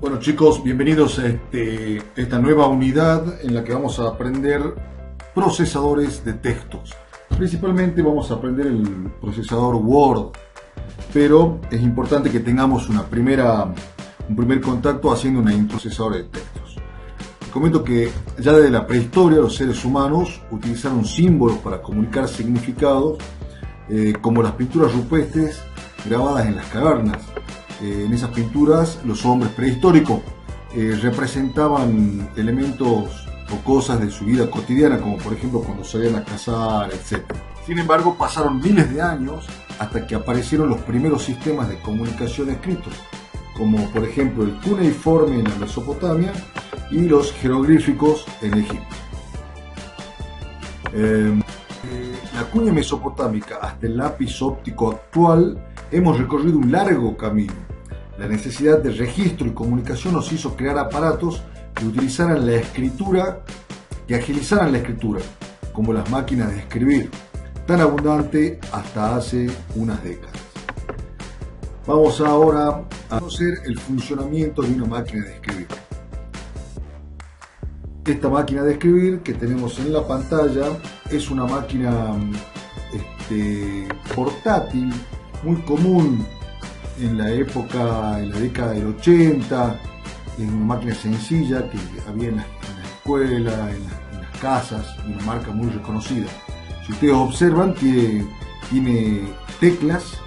Bueno chicos, bienvenidos a esta nueva unidad en la que vamos a aprender procesadores de textos. Principalmente vamos a aprender el procesador Word, pero es importante que tengamos un primer contacto haciendo un procesador de textos. Les comento que ya desde la prehistoria los seres humanos utilizaron símbolos para comunicar significados, como las pinturas rupestres grabadas en las cavernas. En esas pinturas los hombres prehistóricos representaban elementos o cosas de su vida cotidiana, como por ejemplo cuando salían a cazar, etc. Sin embargo, pasaron miles de años hasta que aparecieron los primeros sistemas de comunicación escritos, como por ejemplo el cuneiforme en la Mesopotamia y los jeroglíficos en Egipto. La cuña mesopotámica hasta el lápiz óptico actual hemos recorrido un largo camino. La necesidad de registro y comunicación nos hizo crear aparatos que utilizaran la escritura, que agilizaran la escritura, como las máquinas de escribir, tan abundante hasta hace unas décadas. Vamos ahora a conocer el funcionamiento de una máquina de escribir. Esta máquina de escribir que tenemos en la pantalla es una máquina portátil, muy común en la década del 80, es una máquina sencilla que había en la escuela, en las casas, una marca muy reconocida. Si ustedes observan, tiene teclas,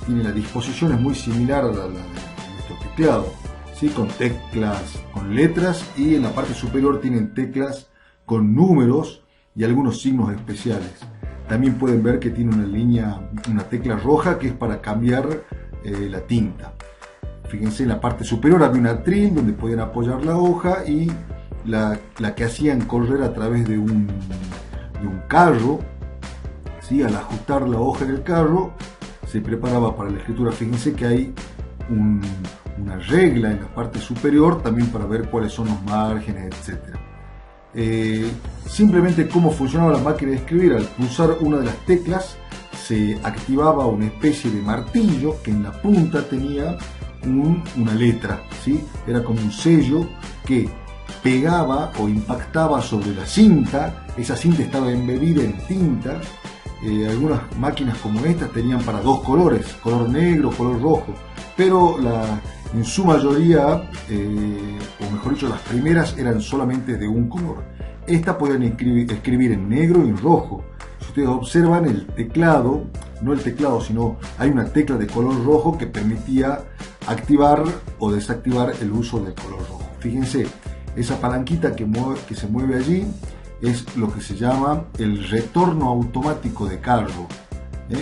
tiene la disposición es muy similar a la de nuestro teclado, ¿sí? Con teclas, con letras, y en la parte superior tienen teclas con números y algunos signos especiales. También pueden ver que tiene una tecla roja que es para cambiar la tinta. Fíjense, en la parte superior había un atril donde podían apoyar la hoja y la que hacían correr a través de un carro, ¿sí? Al ajustar la hoja en el carro se preparaba para la escritura. Fíjense que hay una regla en la parte superior también para ver cuáles son los márgenes, etc. Simplemente cómo funcionaba la máquina de escribir: al pulsar una de las teclas se activaba una especie de martillo que en la punta tenía una letra, ¿sí? Era como un sello que pegaba o impactaba sobre la cinta. Esa cinta estaba embebida en tinta. Algunas máquinas como estas tenían para dos colores, color negro, color rojo, pero en su mayoría, o mejor dicho, las primeras eran solamente de un color. Estas podían escribir en negro y en rojo. Si ustedes observan el teclado, no el teclado, sino hay una tecla de color rojo que permitía activar o desactivar el uso del color rojo. Fíjense, esa palanquita que se mueve allí es lo que se llama el retorno automático de carro.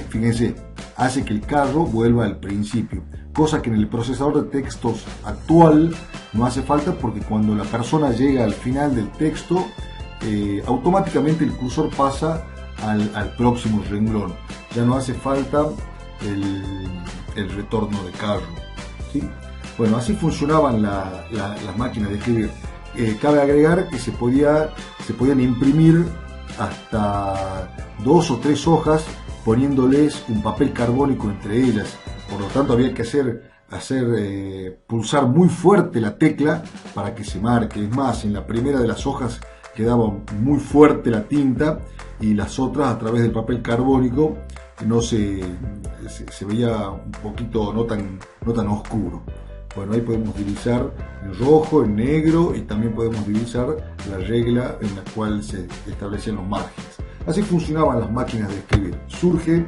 Fíjense, hace que el carro vuelva al principio, cosa que en el procesador de textos actual no hace falta, porque cuando la persona llega al final del texto, automáticamente el cursor pasa al próximo renglón. Ya no hace falta el retorno de carro, ¿sí? Bueno, así funcionaban las máquinas de escribir. Cabe agregar que se podían imprimir hasta 2 o 3 hojas poniéndoles un papel carbónico entre ellas. Por lo tanto, había que pulsar muy fuerte la tecla para que se marque. Es más, en la primera de las hojas quedaba muy fuerte la tinta y las otras, a través del papel carbónico, se veía un poquito no tan oscuro. Bueno, ahí podemos divisar en rojo, en negro, y también podemos divisar la regla en la cual se establecían los márgenes. Así funcionaban las máquinas de escribir. Surge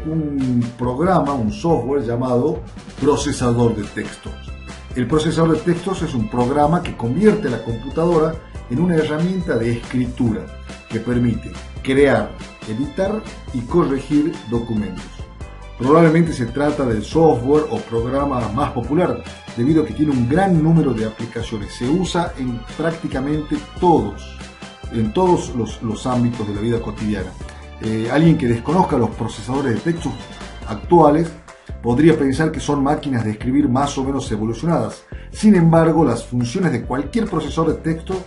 un programa, un software llamado procesador de textos. El procesador de textos es un programa que convierte la computadora en una herramienta de escritura que permite crear, editar y corregir documentos. Probablemente se trata del software o programa más popular, debido a que tiene un gran número de aplicaciones. Se usa en prácticamente todos los ámbitos de la vida cotidiana. Alguien que desconozca los procesadores de textos actuales podría pensar que son máquinas de escribir más o menos evolucionadas. Sin embargo, las funciones de cualquier procesador de texto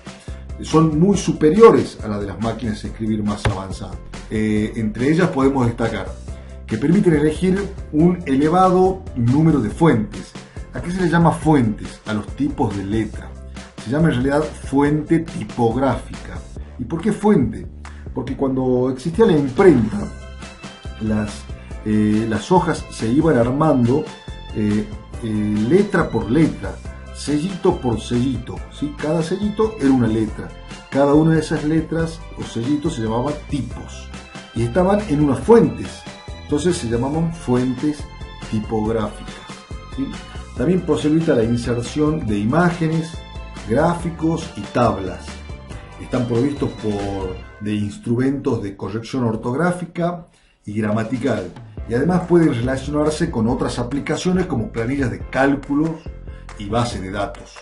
son muy superiores a las de las máquinas de escribir más avanzadas. Entre ellas podemos destacar que permiten elegir un elevado número de fuentes. ¿A qué se le llama fuentes? A los tipos de letra. Se llama en realidad fuente tipográfica. ¿Y por qué fuente? Porque cuando existía la imprenta, las hojas se iban armando letra por letra, sellito por sellito, ¿sí? Cada sellito era una letra. Cada una de esas letras o sellitos se llamaban tipos y estaban en unas fuentes, entonces se llamaban fuentes tipográficas, ¿sí? También posibilita la inserción de imágenes, gráficos y tablas. Están provistos de instrumentos de corrección ortográfica y gramatical, y además pueden relacionarse con otras aplicaciones como planillas de cálculos y bases de datos.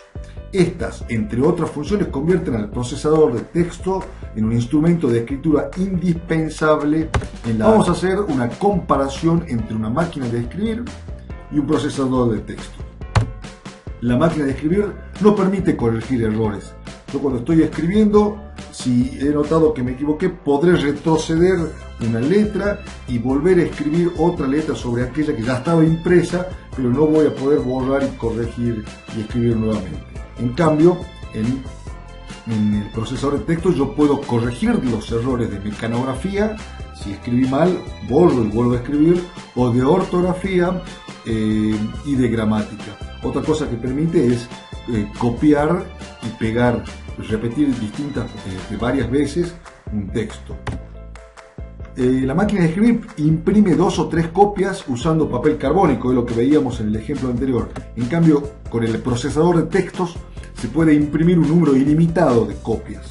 Estas, entre otras funciones, convierten al procesador de texto en un instrumento de escritura indispensable Vamos a hacer una comparación entre una máquina de escribir y un procesador de texto. La máquina de escribir no permite corregir errores. Yo cuando estoy escribiendo, si he notado que me equivoqué, podré retroceder una letra y volver a escribir otra letra sobre aquella que ya estaba impresa, pero no voy a poder borrar y corregir y escribir nuevamente. En cambio, en el procesador de texto yo puedo corregir los errores de mecanografía, si escribí mal, borro y vuelvo a escribir, o de ortografía y de gramática. Otra cosa que permite es copiar y pegar, repetir varias veces un texto. La máquina de escribir imprime 2 o 3 copias usando papel carbónico, es lo que veíamos en el ejemplo anterior. En cambio, con el procesador de textos se puede imprimir un número ilimitado de copias.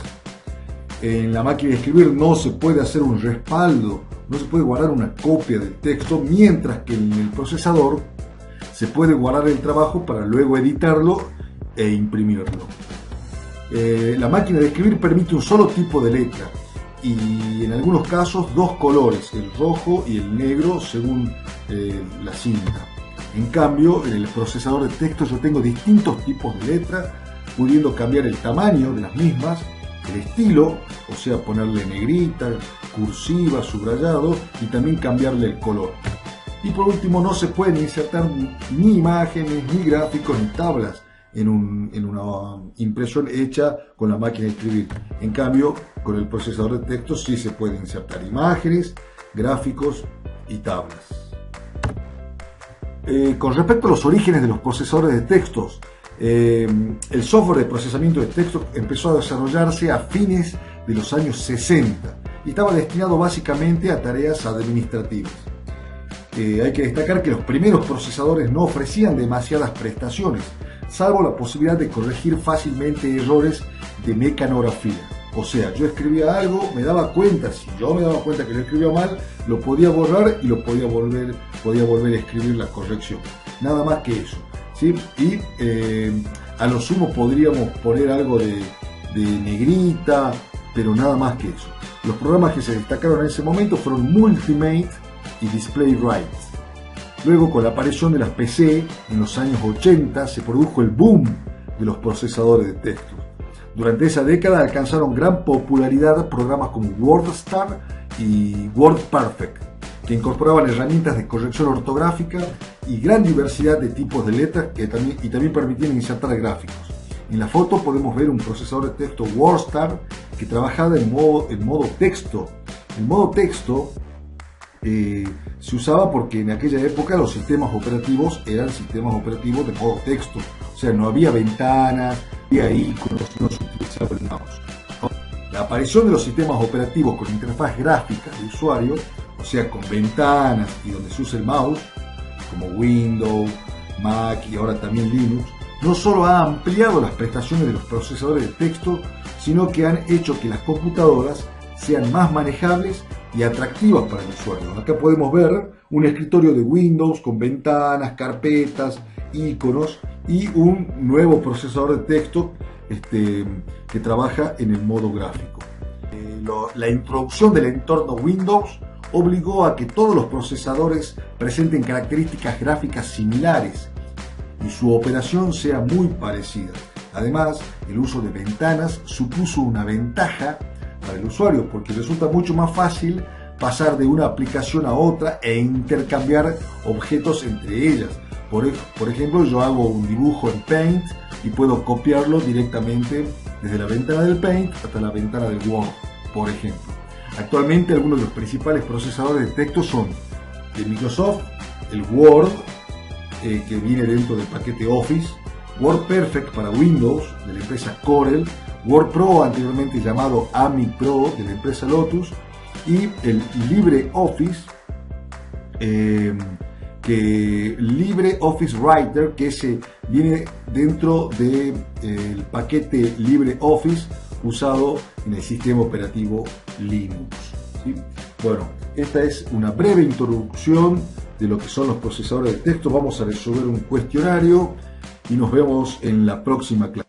En la máquina de escribir no se puede hacer un respaldo, no se puede guardar una copia del texto, mientras que en el procesador se puede guardar el trabajo para luego editarlo e imprimirlo. La máquina de escribir permite un solo tipo de letra y en algunos casos 2 colores, el rojo y el negro según la cinta. En cambio, en el procesador de texto yo tengo distintos tipos de letra, pudiendo cambiar el tamaño de las mismas, el estilo, o sea, ponerle negrita, cursiva, subrayado, y también cambiarle el color. Y por último, no se pueden insertar ni imágenes, ni gráficos, ni tablas en una impresión hecha con la máquina de escribir. En cambio, con el procesador de texto sí se pueden insertar imágenes, gráficos y tablas. Con respecto a los orígenes de los procesadores de textos, el software de procesamiento de texto empezó a desarrollarse a fines de los años 60 y estaba destinado básicamente a tareas administrativas. Hay que destacar que los primeros procesadores no ofrecían demasiadas prestaciones, salvo la posibilidad de corregir fácilmente errores de mecanografía. O sea, yo escribía algo, me daba cuenta, si yo me daba cuenta que lo escribía mal, lo podía borrar y lo podía volver a escribir la corrección. Nada más que eso, ¿sí? Y a lo sumo podríamos poner algo de negrita, pero nada más que eso. Los programas que se destacaron en ese momento fueron Multimate y DisplayWrite. Luego, con la aparición de las PC en los años 80, se produjo el boom de los procesadores de texto. Durante esa década alcanzaron gran popularidad programas como WordStar y WordPerfect, que incorporaban herramientas de corrección ortográfica y gran diversidad de tipos de letras y también permitían insertar gráficos. En la foto podemos ver un procesador de texto WordStar que trabajaba en modo texto. El modo texto se usaba porque en aquella época los sistemas operativos eran sistemas operativos de modo texto, o sea, no había ventanas, había iconos, no se utilizaba el mouse. La aparición de los sistemas operativos con interfaz gráfica de usuario, o sea, con ventanas y donde se usa el mouse, como Windows, Mac y ahora también Linux, no solo ha ampliado las prestaciones de los procesadores de texto, sino que han hecho que las computadoras sean más manejables y atractivas para el usuario. Acá podemos ver un escritorio de Windows con ventanas, carpetas, iconos y un nuevo procesador de texto que trabaja en el modo gráfico. La introducción del entorno Windows obligó a que todos los procesadores presenten características gráficas similares y su operación sea muy parecida. Además, el uso de ventanas supuso una ventaja para el usuario porque resulta mucho más fácil pasar de una aplicación a otra e intercambiar objetos entre ellas. Por ejemplo, yo hago un dibujo en Paint y puedo copiarlo directamente desde la ventana del Paint hasta la ventana del Word, por ejemplo. Actualmente algunos de los principales procesadores de texto son de Microsoft, el Word, que viene dentro del paquete Office, WordPerfect para Windows, de la empresa Corel, WordPro, anteriormente llamado Ami Pro, de la empresa Lotus, y el LibreOffice, LibreOffice Writer, que viene dentro del paquete LibreOffice usado en el sistema operativo Linux, ¿sí? Bueno, esta es una breve introducción de lo que son los procesadores de texto. Vamos a resolver un cuestionario y nos vemos en la próxima clase.